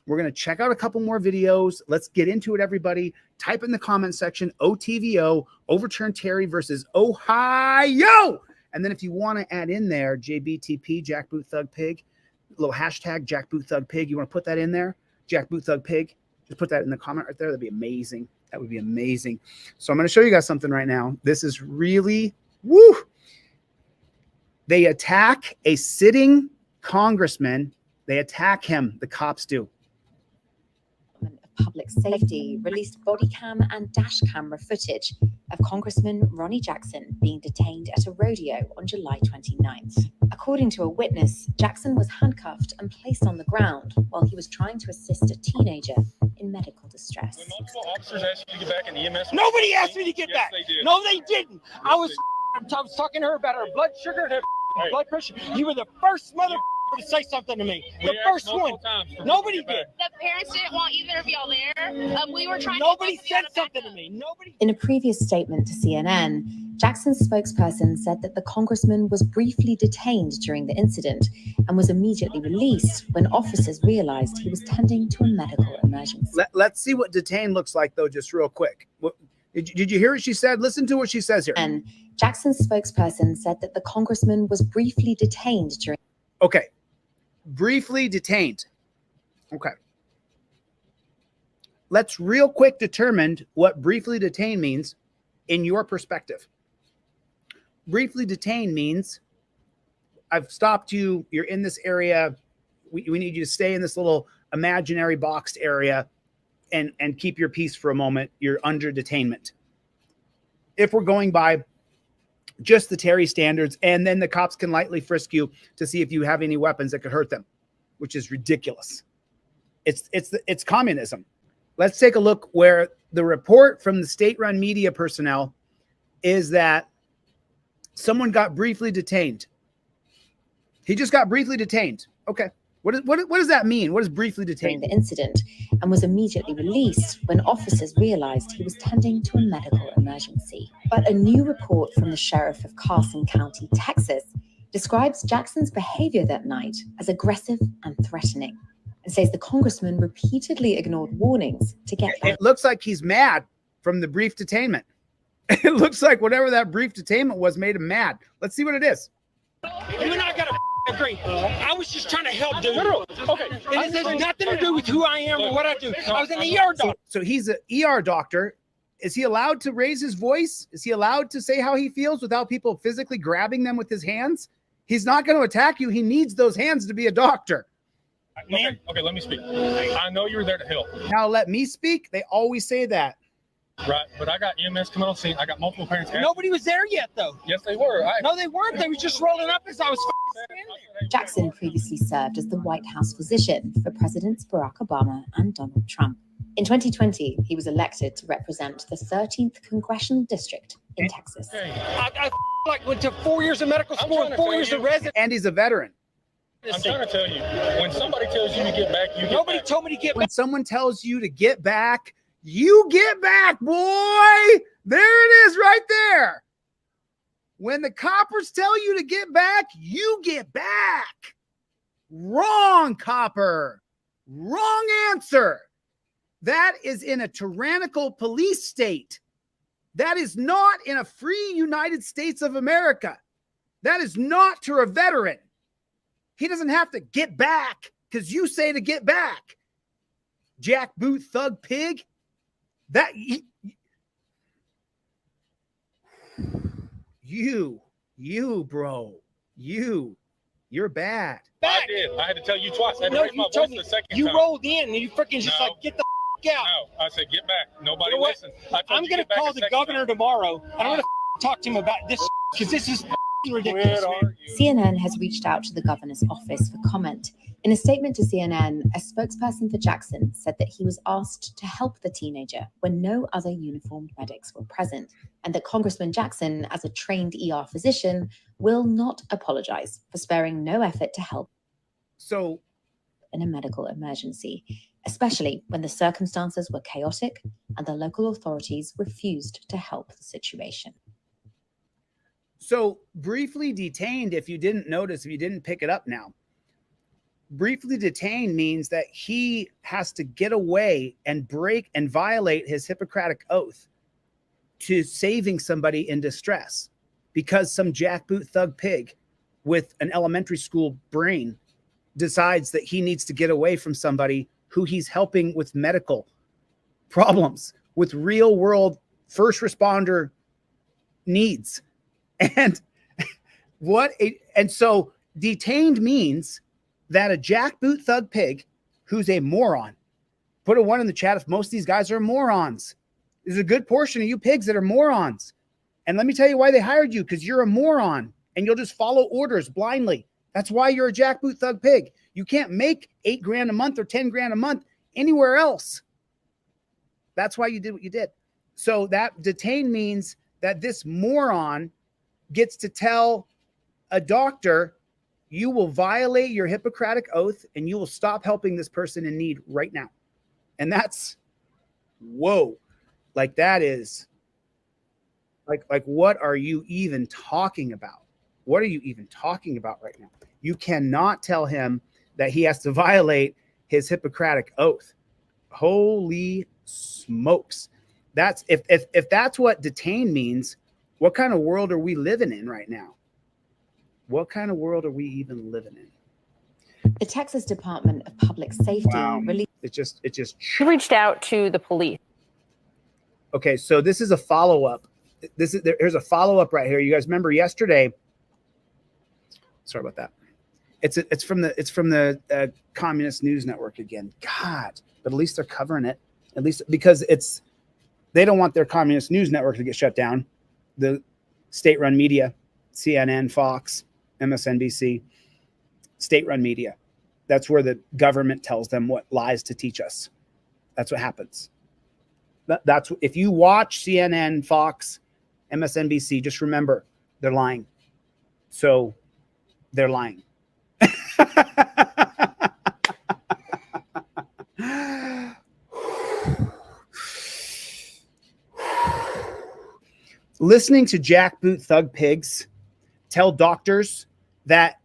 We're going to check out a couple more videos. Let's get into it, everybody. Type in the comment section, OTVO, overturn Terry versus Ohio. And then if you want to add in there, JBTP, Jackboot Thug Pig, little hashtag Jackboot Thug Pig. You want to put that in there? Jackboot Thug Pig. Just put that in the comment right there. That'd be amazing. That would be amazing. So I'm going to show you guys something right now. This is really, woo. They attack a sitting congressman. They attack him. The cops do. Public Safety released body cam and dash camera footage of Congressman Ronnie Jackson being detained at a rodeo on July 29th. According to a witness, Jackson was handcuffed and placed on the ground while he was trying to assist a teenager in medical distress. When multiple officers asked you to get back in the EMS, nobody asked me to get back. They did. No, they didn't. I was talking to her about her blood sugar and her blood pressure. You were the first mother to say something to me. The first one. Nobody did. The parents didn't want either of y'all there. We were trying. Nobody said something to me. Nobody. In a previous statement to CNN, Jackson's spokesperson said that the congressman was briefly detained during the incident and was immediately released when officers realized he was tending to a medical emergency. Let's see what detained looks like, though, just real quick. Did you hear what she said? Listen to what she says here. And Jackson's spokesperson said that the congressman was briefly detained during. Okay. Briefly detained. Okay. Let's real quick determine what briefly detained means in your perspective. Briefly detained means I've stopped you. You're in this area. We need you to stay in this little imaginary boxed area and keep your peace for a moment. You're under detainment. If we're going by just the Terry standards, and then the cops can lightly frisk you to see if you have any weapons that could hurt them, which is ridiculous. It's communism. Let's take a look where the report from the state-run media personnel is that someone got briefly detained. He just got briefly detained. Okay. What does that mean? What is briefly detained? During the incident and was immediately released when officers realized he was tending to a medical emergency. But a new report from the sheriff of Carson County, Texas, describes Jackson's behavior that night as aggressive and threatening and says the congressman repeatedly ignored warnings to get back. It looks like he's mad from the brief detainment. It looks like whatever that brief detainment was made him mad. Let's see what it is. You and I got to agree. I was just trying to help, dude. Okay. And it has nothing to do with who I am or what I do. I was an ER doctor. So he's an ER doctor. Is he allowed to raise his voice? Is he allowed to say how he feels without people physically grabbing them with his hands? He's not going to attack you. He needs those hands to be a doctor. Okay, let me speak. I know you were there to help. Now let me speak. They always say that. Right, but I got EMS coming on scene. I got multiple parents. Nobody was there yet, though. Yes, they were. No, they weren't. They were just rolling up as I was standing there. Jackson previously served as the White House physician for Presidents Barack Obama and Donald Trump. In 2020, he was elected to represent the 13th Congressional District in Texas. I went to 4 years of medical school and 4 years of residence. And he's a veteran. I'm trying to tell you, when somebody tells you to get back, you get Nobody back. told me to get When back. someone tells you to get back, you get back, boy. There it is right there. When the coppers tell you to get back, you get back. Wrong, copper. Wrong answer. That is in a tyrannical police state. That is not in a free United States of America. That is not to a veteran. He doesn't have to get back because you say to get back. Jackboot Thug Pig. That you, bro, you're bad. I did. I had to tell you twice. I had to No, raise my you told voice me. the second You time. rolled in and you freaking just No. like, get the out. No, I said get back. Nobody You know what? listened. I told I'm you going to get back call a the second governor time. tomorrow. And I'm going to talk to him about this because this is ridiculous. Where are you? CNN has reached out to the governor's office for comment. In a statement to CNN, a spokesperson for Jackson said that he was asked to help the teenager when no other uniformed medics were present, and that Congressman Jackson, as a trained ER physician, will not apologize for sparing no effort to help So in a medical emergency, especially when the circumstances were chaotic and the local authorities refused to help the situation. briefly detained, if you didn't notice, if you didn't pick it up now, briefly detained means that he has to get away and break and violate his Hippocratic oath to saving somebody in distress because some jackboot thug pig with an elementary school brain decides that he needs to get away from somebody who he's helping with medical problems, with real world first responder needs. And so detained means that a jackboot thug pig who's a moron, put a 1 in the chat if most of these guys are morons. There's a good portion of you pigs that are morons. And let me tell you why they hired you, because you're a moron and you'll just follow orders blindly. That's why you're a jackboot thug pig. You can't make $8 grand a month or 10 grand a month anywhere else. That's why you did what you did. So that detained means that this moron gets to tell a doctor, you will violate your Hippocratic oath and you will stop helping this person in need right now. And that's, whoa, like that is like, what are you even talking about? What are you even talking about right now? You cannot tell him that he has to violate his Hippocratic oath. Holy smokes. That's if that's what detained means, what kind of world are we living in right now? What kind of world are we even living in? The Texas Department of Public Safety released. It just He reached out to the police. Okay, so this is a follow-up. Here's a follow-up right here. You guys remember yesterday? Sorry about that. It's from the Communist News Network again. God, but at least they're covering it. At least because they don't want their Communist News Network to get shut down. The state-run media, CNN, Fox, MSNBC, state-run media. That's where the government tells them what lies to teach us. That's what happens. That's if you watch CNN, Fox, MSNBC, just remember they're lying. So they're lying. Listening to jackboot thug pigs tell doctors that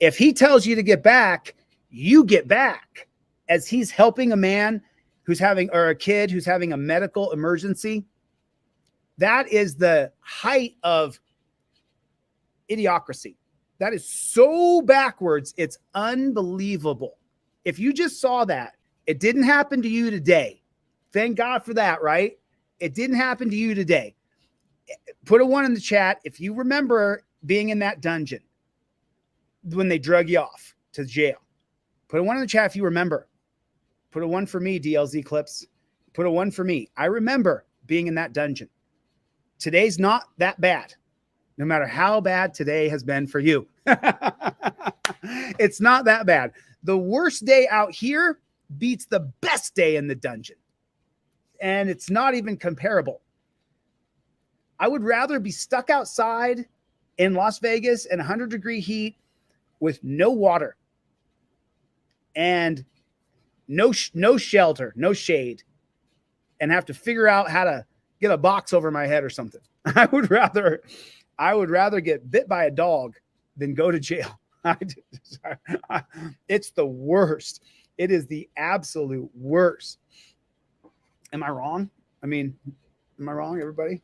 if he tells you to get back, you get back, as he's helping a man who's having, or a kid who's having a medical emergency. That is the height of idiocracy. That is so backwards. It's unbelievable. If you just saw that, it didn't happen to you today. Thank God for that, right? It didn't happen to you today. Put a 1 in the chat if you remember being in that dungeon when they drug you off to jail. Put a 1 in the chat if you remember. Put a 1 for me, DLZ Clips. Put a 1 for me. I remember being in that dungeon. Today's not that bad, no matter how bad today has been for you. It's not that bad. The worst day out here beats the best day in the dungeon. And it's not even comparable. I would rather be stuck outside in Las Vegas in 100-degree heat with no water and no shelter, no shade, and have to figure out how to get a box over my head or something. I would rather get bit by a dog than go to jail. It's the worst. It is the absolute worst. Am I wrong? I mean, am I wrong, everybody?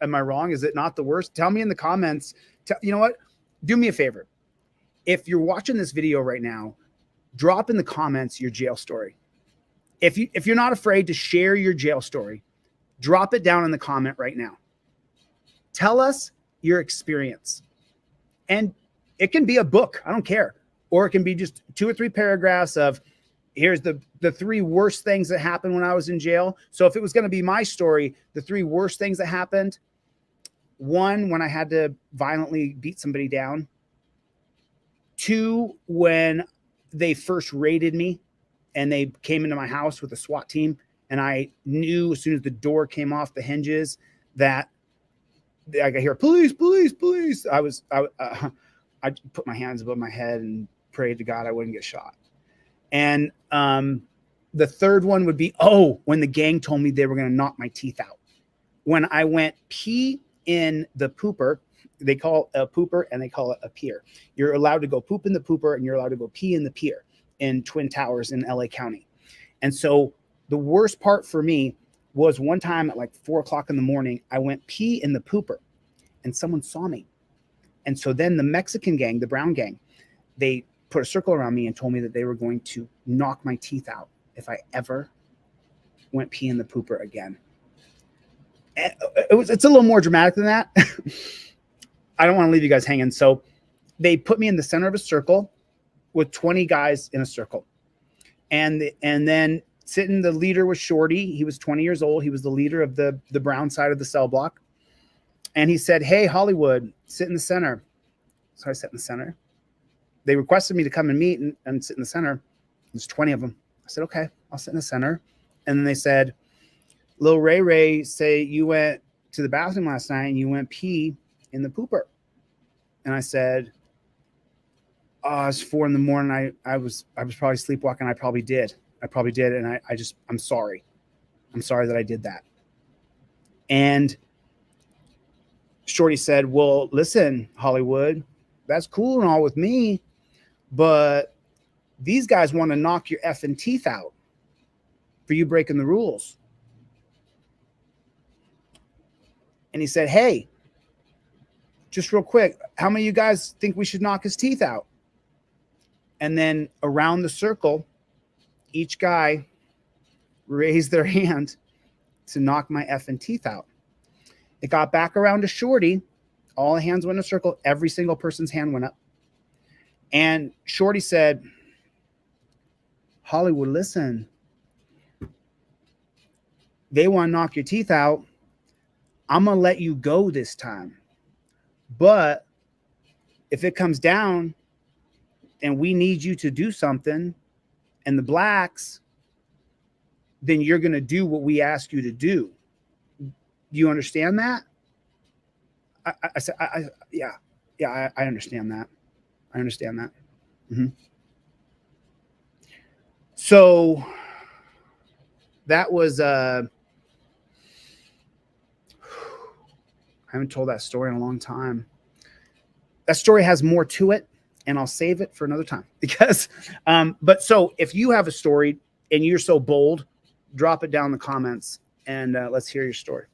Am I wrong? Is it not the worst? Tell me in the comments. You know what? Do me a favor. If you're watching this video right now, drop in the comments your jail story. If you're not afraid to share your jail story, drop it down in the comment right now. Tell us your experience. And it can be a book. I don't care. Or it can be just 2 or 3 paragraphs of, here's the 3 worst things that happened when I was in jail. So if it was going to be my story, the 3 worst things that happened: 1, when I had to violently beat somebody down. 2, when they first raided me and they came into my house with a SWAT team. And I knew as soon as the door came off the hinges that I could hear police, police, police. I put my hands above my head and prayed to God I wouldn't get shot. And the 3rd one would be, when the gang told me they were going to knock my teeth out. When I went pee in the pooper, they call it a pooper and they call it a pier. You're allowed to go poop in the pooper and you're allowed to go pee in the pier. in Twin Towers in LA County. And so the worst part for me was one time at like 4 o'clock in the morning, I went pee in the pooper and someone saw me. And so then the Mexican gang, the brown gang, they put a circle around me and told me that they were going to knock my teeth out if I ever went pee in the pooper again. It's a little more dramatic than that. I don't want to leave you guys hanging. So they put me in the center of a circle with 20 guys in a circle. And then sitting, the leader was Shorty. He was 20 years old. He was the leader of the brown side of the cell block. And he said, "Hey, Hollywood, sit in the center." So I sat in the center. They requested me to come and meet and sit in the center. There's 20 of them. I said, "Okay, I'll sit in the center." And then they said, "Lil Ray, say you went to the bathroom last night and you went pee in the pooper." And I said, "Oh, it's 4 a.m. I was probably sleepwalking. I probably did. And I'm sorry. I'm sorry that I did that." And Shorty said, "Well, listen, Hollywood, that's cool and all with me, but these guys want to knock your effing teeth out for you breaking the rules." And he said, "Hey, just real quick, how many of you guys think we should knock his teeth out?" And then around the circle, each guy raised their hand to knock my effing teeth out. It got back around to Shorty. All the hands went in a circle. Every single person's hand went up. And Shorty said, "Hollywood, listen. They want to knock your teeth out. I'm going to let you go this time. But if it comes down and we need you to do something and the blacks, then you're going to do what we ask you to do. You understand that?" I said, yeah, I understand that. I understand that. Mm-hmm. So that was, I haven't told that story in a long time. That story has more to it, and I'll save it for another time because, but so if you have a story and you're so bold, drop it down in the comments and let's hear your story.